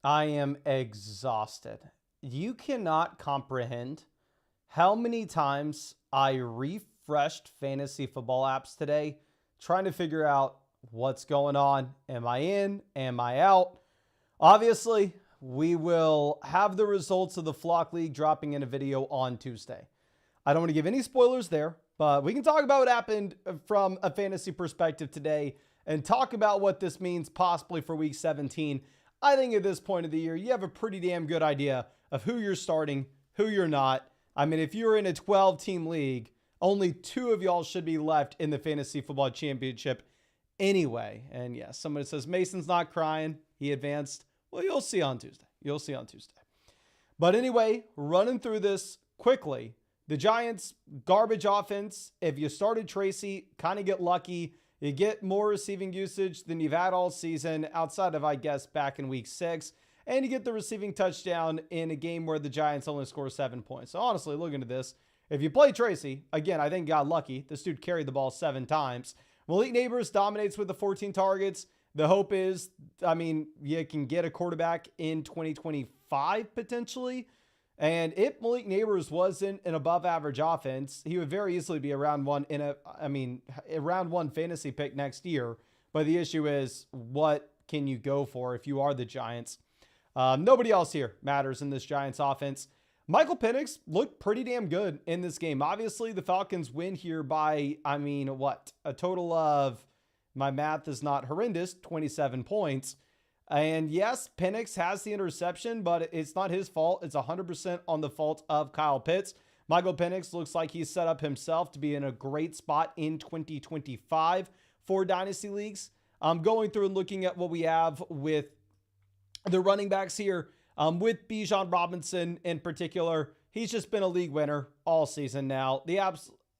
I am exhausted. You cannot comprehend how many times I refreshed fantasy football apps today trying to figure out what's going on. Am I in? Am I out? Obviously, we will have the results of the Flock League dropping in a video on Tuesday. I don't want to give any spoilers there, but we can talk about what happened from a fantasy perspective today and talk about what this means possibly for week 17. I think at this point of the year, you have a pretty damn good idea of who you're starting, who you're not. I mean, if you're in a 12-team league, only 2 of y'all should be left in the fantasy football championship anyway. And yes, somebody says Mason's not crying. He advanced. Well, you'll see on Tuesday. You'll see on Tuesday. But anyway, running through this quickly, the Giants' garbage offense. If you started Tracy, kind of get lucky. You get more receiving usage than you've had all season outside of, I guess, back in week 6. And you get the receiving touchdown in a game where the Giants only score 7 points. So honestly, looking at this, if you play Tracy, again, I think got lucky. This dude carried the ball 7 times. Malik Neighbors dominates with the 14 targets. The hope is, I mean, you can get a quarterback in 2025 potentially. And if Malik Neighbors wasn't an above average offense, he would very easily be a round one fantasy pick next year. But the issue is, what can you go for if you are the Giants? Nobody else here matters in this Giants offense. Michael Penix looked pretty damn good in this game. Obviously, the Falcons win here by, a total of, my math is not horrendous, 27 points. And yes, Penix has the interception, but it's not his fault. It's 100% on the fault of Kyle Pitts. Michael Penix looks like he's set up himself to be in a great spot in 2025 for Dynasty Leagues. I'm going through and looking at what we have with the running backs here. With Bijan Robinson in particular, he's just been a league winner all season now. The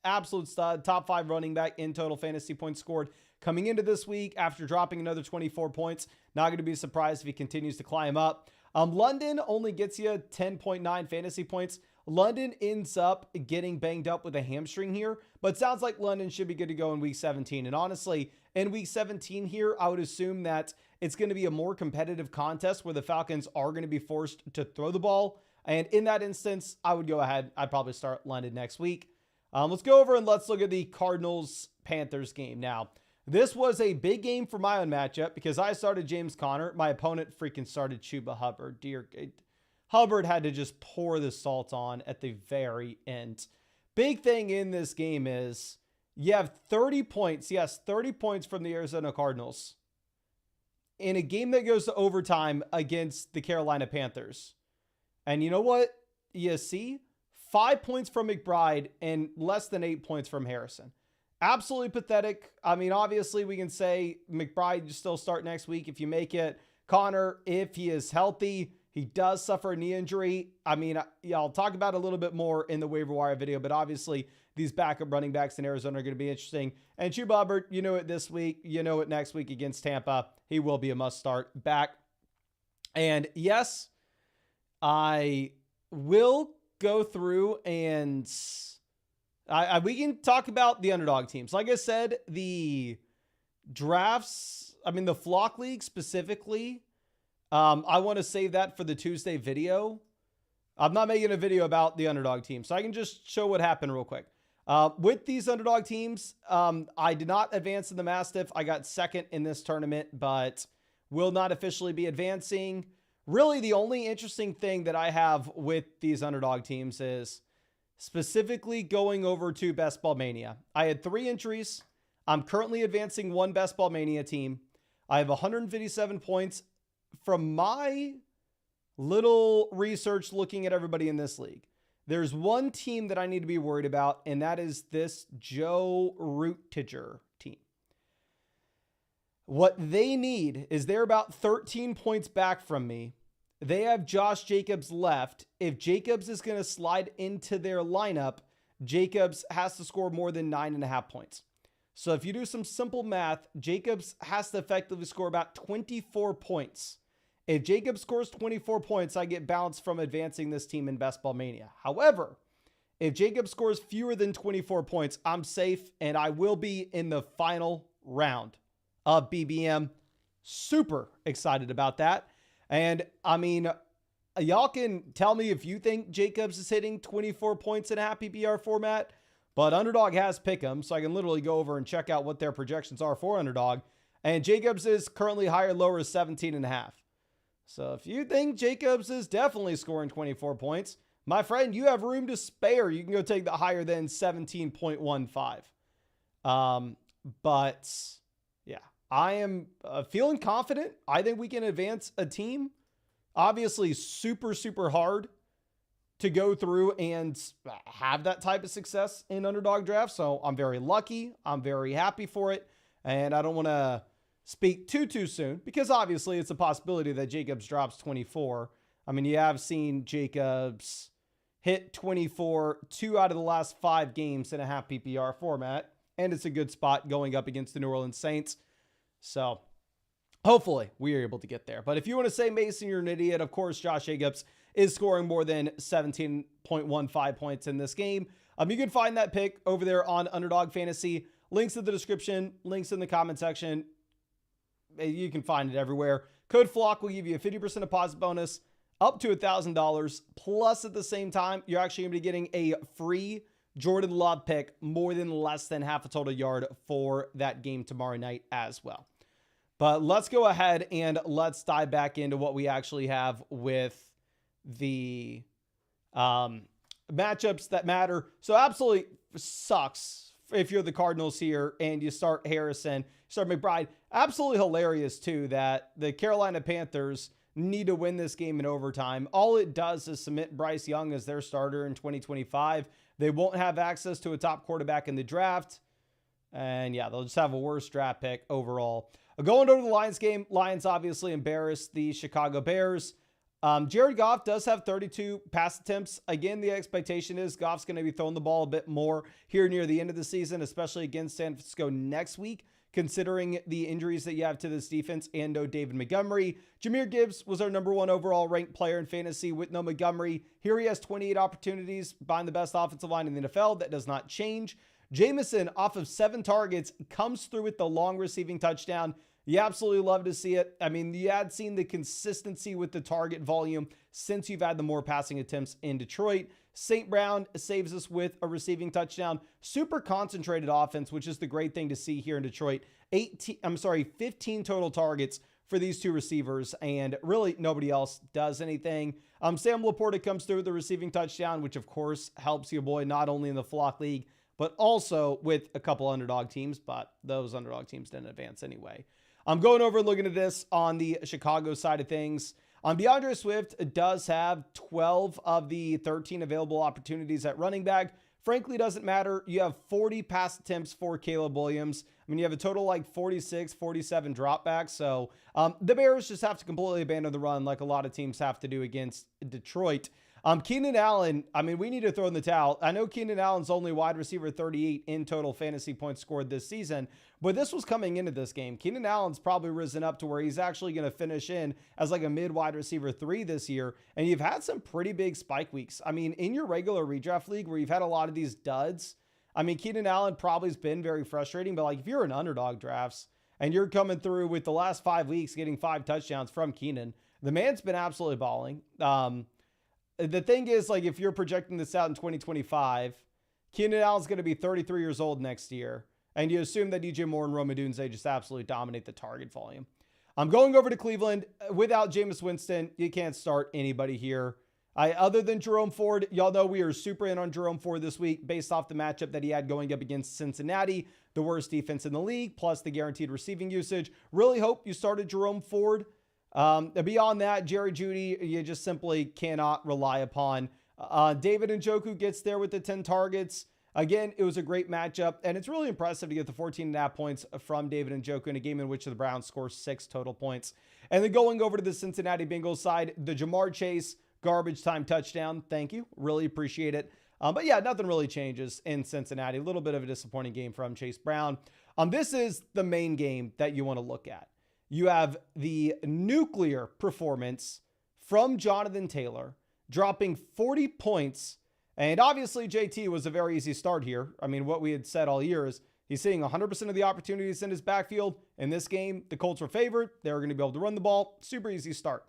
absolute stud, top 5 running back in total fantasy points scored coming into this week after dropping another 24 points. Not going to be surprised if he continues to climb up. London only gets you 10.9 fantasy points. London ends up getting banged up with a hamstring here, but sounds like London should be good to go in week 17. And honestly, in week 17 here, I would assume that it's going to be a more competitive contest where the Falcons are going to be forced to throw the ball. And in that instance, I would go ahead. I'd probably start London next week. Let's go over and let's look at the Cardinals-Panthers game. Now, this was a big game for my own matchup because I started James Conner. My opponent freaking started Chuba Hubbard. Hubbard had to just pour the salt on at the very end. Big thing in this game is you have 30 points. Yes, 30 points from the Arizona Cardinals in a game that goes to overtime against the Carolina Panthers. And you know what you see? 5 points from McBride and less than 8 points from Harrison. Absolutely pathetic. I mean, obviously we can say McBride, you still start next week if you make it. Connor, if he is healthy, he does suffer a knee injury. I mean, yeah, I'll talk about it a little bit more in the waiver wire video, but obviously these backup running backs in Arizona are going to be interesting. And Chuba Hubbard, you know it this week, you know it next week against Tampa. He will be a must start back. And yes, I will go through and we can talk about the underdog teams. Like I said, the drafts, the Flock League specifically, I want to save that for the Tuesday video. I'm not making a video about the underdog team, so I can just show what happened real quick. With these underdog teams, I did not advance in the Mastiff. I got second in this tournament, but will not officially be advancing. Really, the only interesting thing that I have with these underdog teams is specifically going over to Best Ball Mania. I had 3 entries. I'm currently advancing 1 Best Ball Mania team. I have 157 points. From my little research looking at everybody in this league, there's one team that I need to be worried about, and that is this Joe Roottiger team. What they need is they're about 13 points back from me. They have Josh Jacobs left. If Jacobs is going to slide into their lineup, Jacobs has to score more than 9.5 points. So if you do some simple math, Jacobs has to effectively score about 24 points. If Jacobs scores 24 points, I get bounced from advancing this team in Best Ball Mania. However, if Jacobs scores fewer than 24 points, I'm safe and I will be in the final round of BBM. Super excited about that. And I mean, y'all can tell me if you think Jacobs is hitting 24 points in a half PPR format, but Underdog has Pick'em, so I can literally go over and check out what their projections are for Underdog. And Jacobs is currently higher, lower is 17.5. So if you think Jacobs is definitely scoring 24 points, my friend, you have room to spare. You can go take the higher than 17.15. But yeah, I am feeling confident. I think we can advance a team. Obviously, super, super hard to go through and have that type of success in Underdog draft. So I'm very lucky. I'm very happy for it. And I don't want to speak too soon because obviously it's a possibility that Jacobs drops 24. I mean, you have seen Jacobs hit 24 2 out of the last 5 games in a half PPR format. And it's a good spot going up against the New Orleans Saints. So hopefully we are able to get there. But if you want to say, Mason, you're an idiot, of course, Josh Jacobs is scoring more than 17.15 points in this game. You can find that pick over there on Underdog Fantasy. Links in the description, links in the comment section. You can find it everywhere. Code FLOCK will give you a 50% deposit bonus up to $1,000. Plus, at the same time, you're actually going to be getting a free Jordan Love pick, more than less than half a total yard for that game tomorrow night as well. But let's go ahead and let's dive back into what we actually have with the matchups that matter. So absolutely sucks if you're the Cardinals here and you start Harrison, start McBride. Absolutely hilarious too that the Carolina Panthers need to win this game in overtime. All it does is cement Bryce Young as their starter in 2025. They won't have access to a top quarterback in the draft. And yeah, they'll just have a worse draft pick overall. Going over to the Lions game, Lions obviously embarrassed the Chicago Bears. Jared Goff does have 32 pass attempts. Again, the expectation is Goff's going to be throwing the ball a bit more here near the end of the season, especially against San Francisco next week, considering the injuries that you have to this defense and no David Montgomery. Jahmyr Gibbs was our number 1 overall ranked player in fantasy with no Montgomery. Here he has 28 opportunities behind the best offensive line in the NFL. That does not change. Jamison, off of 7 targets, comes through with the long receiving touchdown. You absolutely love to see it. I mean, you had seen the consistency with the target volume since you've had the more passing attempts in Detroit. St. Brown saves us with a receiving touchdown. Super concentrated offense, which is the great thing to see here in Detroit. 15 total targets for these 2 receivers, and really nobody else does anything. Sam Laporta comes through with the receiving touchdown, which of course helps you, boy, not only in the Flock League, but also with a couple underdog teams, but those underdog teams didn't advance anyway. I'm going over and looking at this on the Chicago side of things. DeAndre Swift does have 12 of the 13 available opportunities at running back. Frankly, doesn't matter. You have 40 pass attempts for Caleb Williams. I mean, you have a total like 46, 47 dropbacks. So the Bears just have to completely abandon the run like a lot of teams have to do against Detroit. Keenan Allen, I mean, we need to throw in the towel. I know Keenan Allen's only wide receiver 38 in total fantasy points scored this season, but this was coming into this game. Keenan Allen's probably risen up to where he's actually going to finish in as like a mid wide receiver 3 this year. And you've had some pretty big spike weeks. I mean, in your regular redraft league where you've had a lot of these duds, I mean, Keenan Allen probably has been very frustrating, but like if you're in underdog drafts and you're coming through with the last 5 weeks getting 5 touchdowns from Keenan, the man's been absolutely balling. The thing is, like, if you're projecting this out in 2025, Keenan Allen's going to be 33 years old next year, and you assume that DJ Moore and Rome Odunze just absolutely dominate the target volume. I'm going over to Cleveland. Without Jameis Winston, you can't start anybody here. Other than Jerome Ford, y'all know we are super in on Jerome Ford this week based off the matchup that he had going up against Cincinnati, the worst defense in the league, plus the guaranteed receiving usage. Really hope you started Jerome Ford. Beyond that, Jerry Jeudy, you just simply cannot rely upon. David Njoku gets there with the 10 targets. Again, it was a great matchup, and it's really impressive to get the 14.5 points from David Njoku in a game in which the Browns score 6 total points. And then going over to the Cincinnati Bengals side, the Jamar Chase garbage time touchdown. Thank you. Really appreciate it. But yeah, nothing really changes in Cincinnati. A little bit of a disappointing game from Chase Brown. This is the main game that you want to look at. You have the nuclear performance from Jonathan Taylor, dropping 40 points. And obviously, JT was a very easy start here. I mean, what we had said all year is he's seeing 100% of the opportunities in his backfield. In this game, the Colts were favored. They were going to be able to run the ball. Super easy start.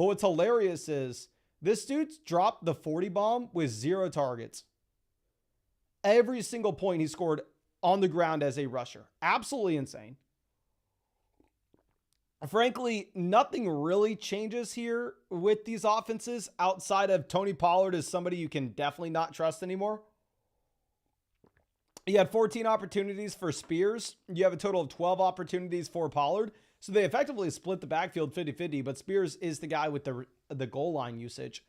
But what's hilarious is this dude's dropped the 40 bomb with 0 targets. Every single point he scored on the ground as a rusher. Absolutely insane. Frankly, nothing really changes here with these offenses outside of Tony Pollard is somebody you can definitely not trust anymore. You had 14 opportunities for Spears. You have a total of 12 opportunities for Pollard. So they effectively split the backfield 50-50, but Spears is the guy with the goal line usage.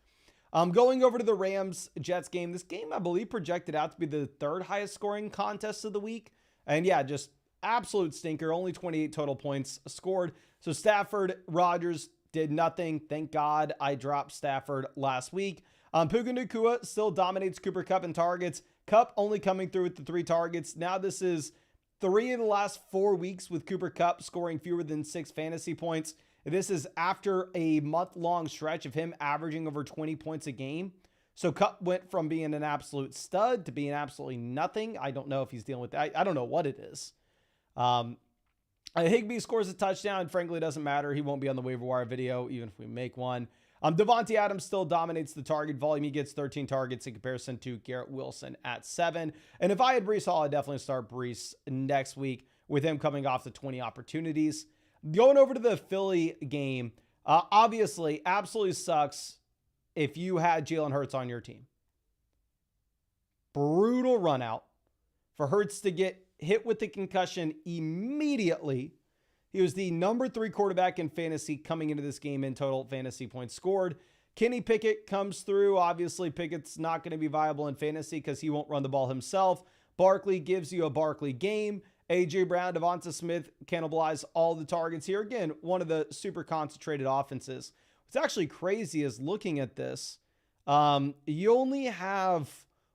Going over to the Rams-Jets game. This game, I believe, projected out to be the 3rd highest scoring contest of the week. And yeah, just absolute stinker. Only 28 total points scored. So Stafford, Rodgers did nothing. Thank God I dropped Stafford last week. Puka Nacua still dominates Cooper Kupp in targets. Kupp only coming through with the 3 targets. Now this is 3 in the last 4 weeks with Cooper Kupp scoring fewer than 6 fantasy points. This is after a month-long stretch of him averaging over 20 points a game. So Kupp went from being an absolute stud to being absolutely nothing. I don't know if he's dealing with that. I don't know what it is. Higbee scores a touchdown. Frankly, it doesn't matter. He won't be on the waiver wire video, even if we make one. Devontae Adams still dominates the target volume. He gets 13 targets in comparison to Garrett Wilson at 7. And if I had Breece Hall, I'd definitely start Breece next week with him coming off the 20 opportunities. Going over to the Philly game, obviously, absolutely sucks if you had Jalen Hurts on your team. Brutal run out for Hurts to get hit with the concussion immediately. He was the number 3 quarterback in fantasy coming into this game in total fantasy points scored. Kenny Pickett comes through. Obviously, Pickett's not going to be viable in fantasy because he won't run the ball himself. Barkley gives you a Barkley game. A.J. Brown, Devonta Smith cannibalize all the targets here. Again, one of the super concentrated offenses. What's actually crazy is looking at this. You only have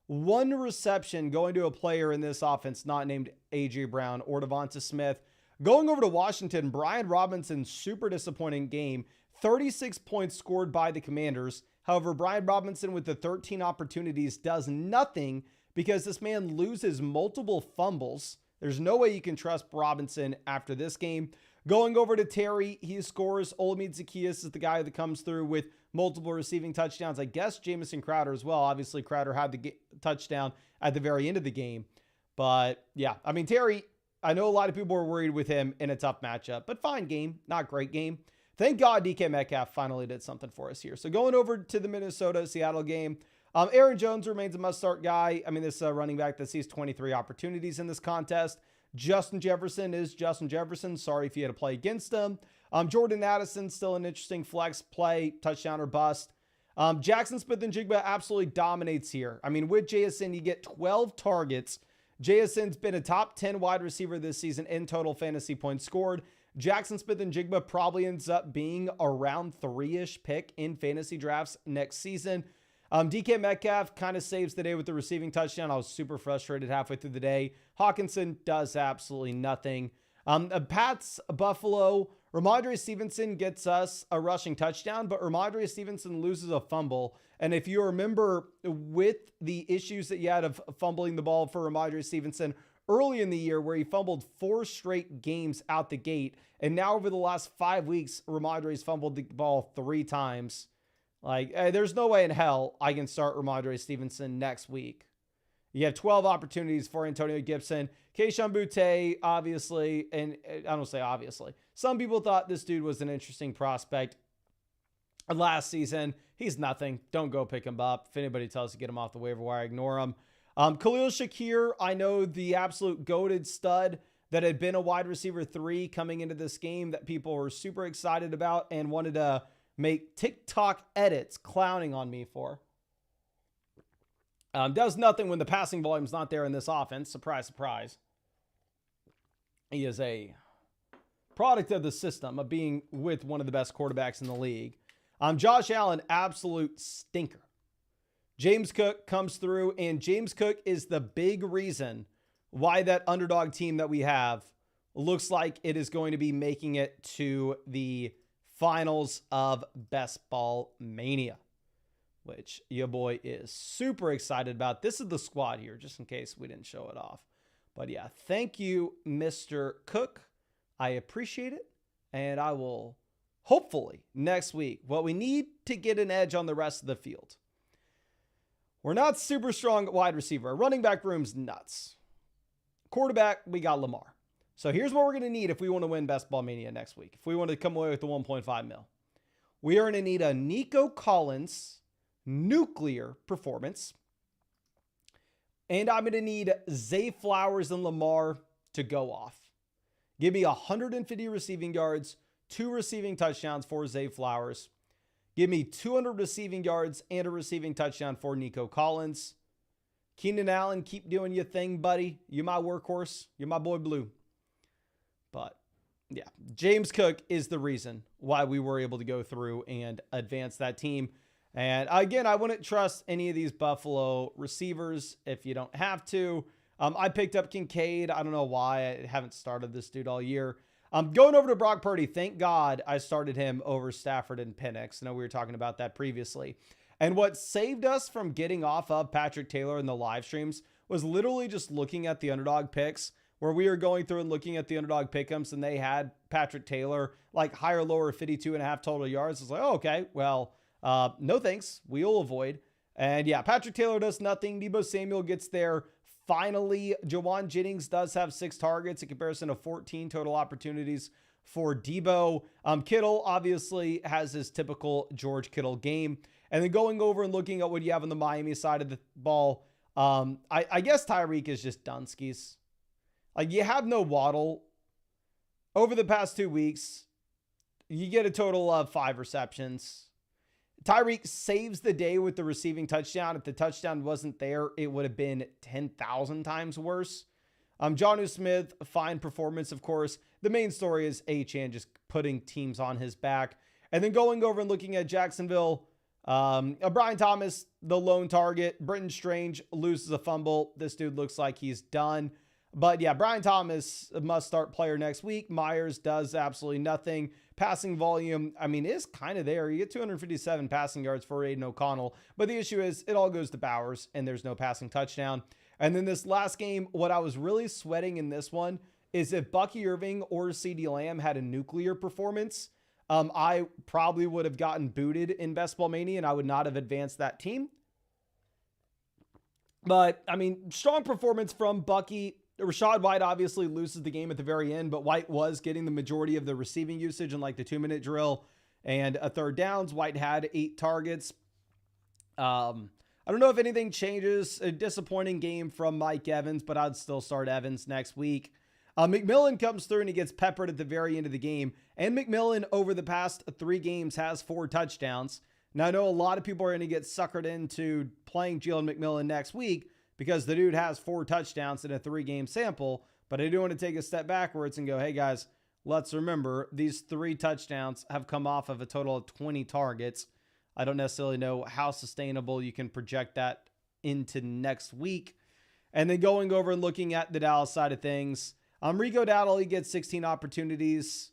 1 reception going to a player in this offense not named A.J. Brown or Devonta Smith. Going over to Washington, Brian Robinson's super disappointing game. 36 points scored by the Commanders. However, Brian Robinson with the 13 opportunities does nothing because this man loses multiple fumbles. There's no way you can trust Robinson after this game. Going over to Terry, he scores. Olamide Zaccheaus is the guy that comes through with multiple receiving touchdowns. I guess Jamison Crowder as well. Obviously, Crowder had the touchdown at the very end of the game. But yeah, I mean, Terry, I know a lot of people were worried with him in a tough matchup, but fine game, not great game. Thank God DK Metcalf finally did something for us here. So going over to the Minnesota-Seattle game, Aaron Jones remains a must-start guy. I mean, this running back that sees 23 opportunities in this contest. Justin Jefferson is Justin Jefferson. Sorry if you had to play against him. Jordan Addison, still an interesting flex play, touchdown or bust. Jackson Smith-Njigba absolutely dominates here. I mean, with JSN, you get 12 targets. JSN's been a top 10 wide receiver this season in total fantasy points scored. Jackson Smith-Njigba probably ends up being around 3-ish pick in fantasy drafts next season. DK Metcalf kind of saves the day with the receiving touchdown. I was super frustrated halfway through the day. Hawkinson does absolutely nothing. Pats, Buffalo, Ramondre Stevenson gets us a rushing touchdown, but Ramondre Stevenson loses a fumble. And if you remember with the issues that you had of fumbling the ball for Ramondre Stevenson early in the year where he fumbled 4 straight games out the gate, and now over the last 5 weeks, Ramondre's fumbled the ball 3 times. Like, there's no way in hell I can start Ramondre Stevenson next week. You have 12 opportunities for Antonio Gibson. Kayshon Boutte, obviously, and I don't say obviously. Some people thought this dude was an interesting prospect last season. He's nothing. Don't go pick him up. If anybody tells you to get him off the waiver wire, ignore him. Khalil Shakir, I know the absolute goated stud that had been a wide receiver 3 coming into this game that people were super excited about and wanted to make TikTok edits clowning on me for. Does nothing when the passing volume's not there in this offense. Surprise, surprise. He is a product of the system of being with one of the best quarterbacks in the league. Josh Allen, absolute stinker. James Cook comes through, and James Cook is the big reason why that underdog team that we have looks like it is going to be making it to the finals of Best Ball Mania, which your boy is super excited about. This is the squad here, just in case we didn't show it off. But yeah, thank you, Mr. Cook. I appreciate it, and I will hopefully next week, what we need to get an edge on the rest of the field. We're not super strong at wide receiver. Our running back room's nuts. Quarterback, we got Lamar. So here's what we're going to need if we want to win Best Ball Mania next week. If we want to come away with the 1.5 mil. We are going to need a Nico Collins nuclear performance. And I'm going to need Zay Flowers and Lamar to go off. Give me 150 receiving yards, 2 receiving touchdowns for Zay Flowers. Give me 200 receiving yards and a receiving touchdown for Nico Collins. Keenan Allen, keep doing your thing, buddy. You're my workhorse. You're my boy Blue. But, yeah, James Cook is the reason why we were able to go through and advance that team. And, again, I wouldn't trust any of these Buffalo receivers if you don't have to. I picked up Kincaid. I don't know why. I haven't started this dude all year. Going over to Brock Purdy. Thank God I started him over Stafford and Penix. I know we were talking about that previously. And what saved us from getting off of Patrick Taylor in the live streams was literally just looking at the underdog picks, where we were going through and looking at the underdog pick'ems, and they had Patrick Taylor like higher, lower, 52.5 total yards. It's like, oh, okay, well, no thanks. We'll avoid. And yeah, Patrick Taylor does nothing. Deebo Samuel gets there. Finally, Jawan Jennings does have 6 targets in comparison to 14 total opportunities for Deebo. Kittle obviously has his typical George Kittle game. And then going over and looking at what you have on the Miami side of the ball, I guess Tyreek is just Dunskies. Like, you have no Waddle. Over the past 2 weeks, you get a total of 5 receptions. Tyreek saves the day with the receiving touchdown. If the touchdown wasn't there, it would have been 10,000 times worse. Jonnu Smith, fine performance, of course. The main story is Achane just putting teams on his back. And then going over and looking at Jacksonville, Brian Thomas, the lone target. Britton Strange loses a fumble. This dude looks like he's done. But yeah, Brian Thomas, a must-start player next week. Myers does absolutely nothing. Passing volume, I mean, is kind of there. You get 257 passing yards for Aiden O'Connell. But the issue is it all goes to Bowers, and there's no passing touchdown. And then this last game, what I was really sweating in this one is if Bucky Irving or CeeDee Lamb had a nuclear performance, I probably would have gotten booted in Best Ball Mania, and I would not have advanced that team. But, I mean, strong performance from Bucky. Rachaad White obviously loses the game at the very end, but White was getting the majority of the receiving usage in like the 2-minute drill and a third downs. White had 8 targets. I don't know if anything changes. A disappointing game from Mike Evans, but I'd still start Evans next week. McMillan comes through and he gets peppered at the very end of the game. And McMillan over the past 3 games has 4 touchdowns. Now I know a lot of people are going to get suckered into playing Jalen McMillan next week, because the dude has 4 touchdowns in a 3-game sample. But I do want to take a step backwards and go, hey guys, let's remember these 3 touchdowns have come off of a total of 20 targets. I don't necessarily know how sustainable you can project that into next week. And then going over and looking at the Dallas side of things, Rico Dowdle, he gets 16 opportunities.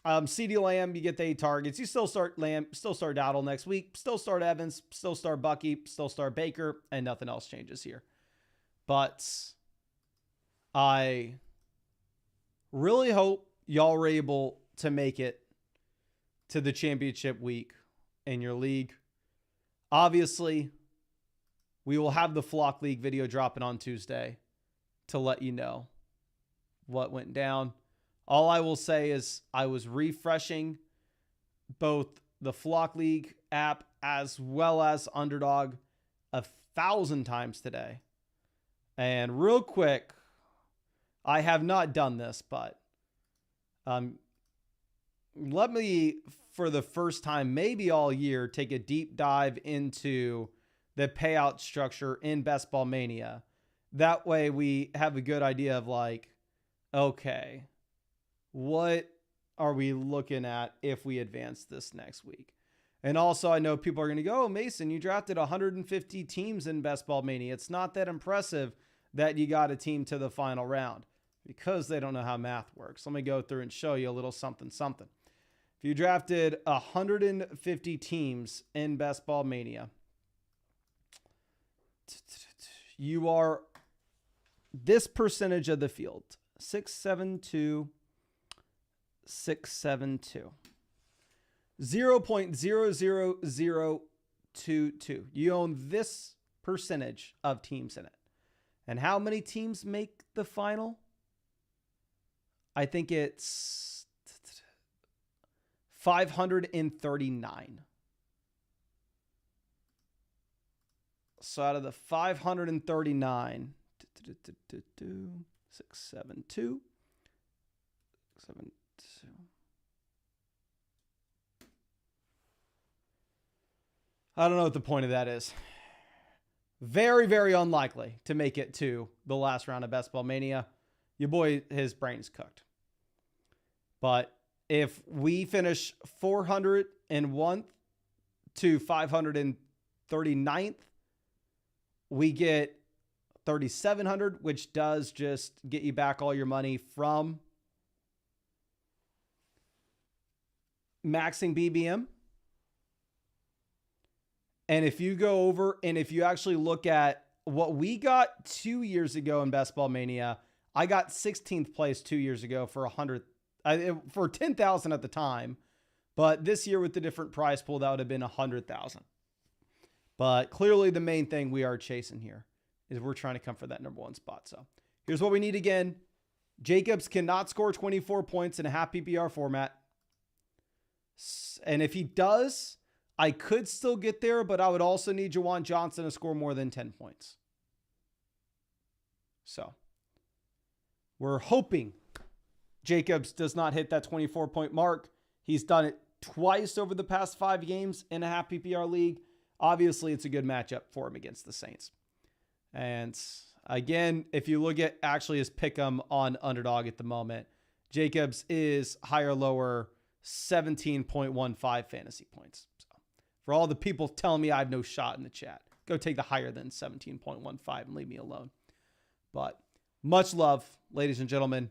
CeeDee Lamb, you get the 8 targets. You still start Lamb, still start Dowdle next week, still start Evans, still start Bucky, still start Baker, and nothing else changes here. But I really hope y'all were able to make it to the championship week in your league. Obviously, we will have the Flock League video dropping on Tuesday to let you know what went down. All I will say is I was refreshing both the Flock League app as well as Underdog 1,000 times today. And real quick, I have not done this, but let me, for the first time, maybe all year, take a deep dive into the payout structure in Best Ball Mania. That way we have a good idea of like, okay, what are we looking at if we advance this next week? And also, I know people are going to go, oh, Mason, you drafted 150 teams in Best Ball Mania. It's not that impressive that you got a team to the final round, because they don't know how math works. Let me go through and show you a little something. If you drafted 150 teams in Best Ball Mania, you are this percentage of the field, 672. 0.00022. You own this percentage of teams in it. And how many teams make the final? I think it's 539. So out of the 539, 672. I don't know what the point of that is. Very, very unlikely to make it to the last round of Best Ball Mania. Your boy, his brain is cooked. But if we finish 401th to 539th, we get 3,700, which does just get you back all your money from maxing BBM. And if you go over and if you actually look at what we got 2 years ago in Best Ball Mania, I got 16th place 2 years ago for 10,000 at the time. But this year with the different prize pool, that would have been 100,000. But clearly the main thing we are chasing here is we're trying to come for that number one spot. So here's what we need again. Jacobs cannot score 24 points in a half PPR format. And if he does, I could still get there, but I would also need Juwan Johnson to score more than 10 points. So we're hoping Jacobs does not hit that 24-point mark. He's done it twice over the past 5 games in a half PPR league. Obviously, it's a good matchup for him against the Saints. And again, if you look at actually his pick'em on Underdog at the moment, Jacobs is higher, lower, 17.15 fantasy points. So for all the people telling me I have no shot in the chat, go take the higher than 17.15 and leave me alone. But much love, ladies and gentlemen.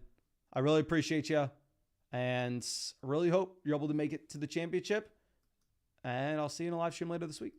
I really appreciate you. And I really hope you're able to make it to the championship. And I'll see you in a live stream later this week.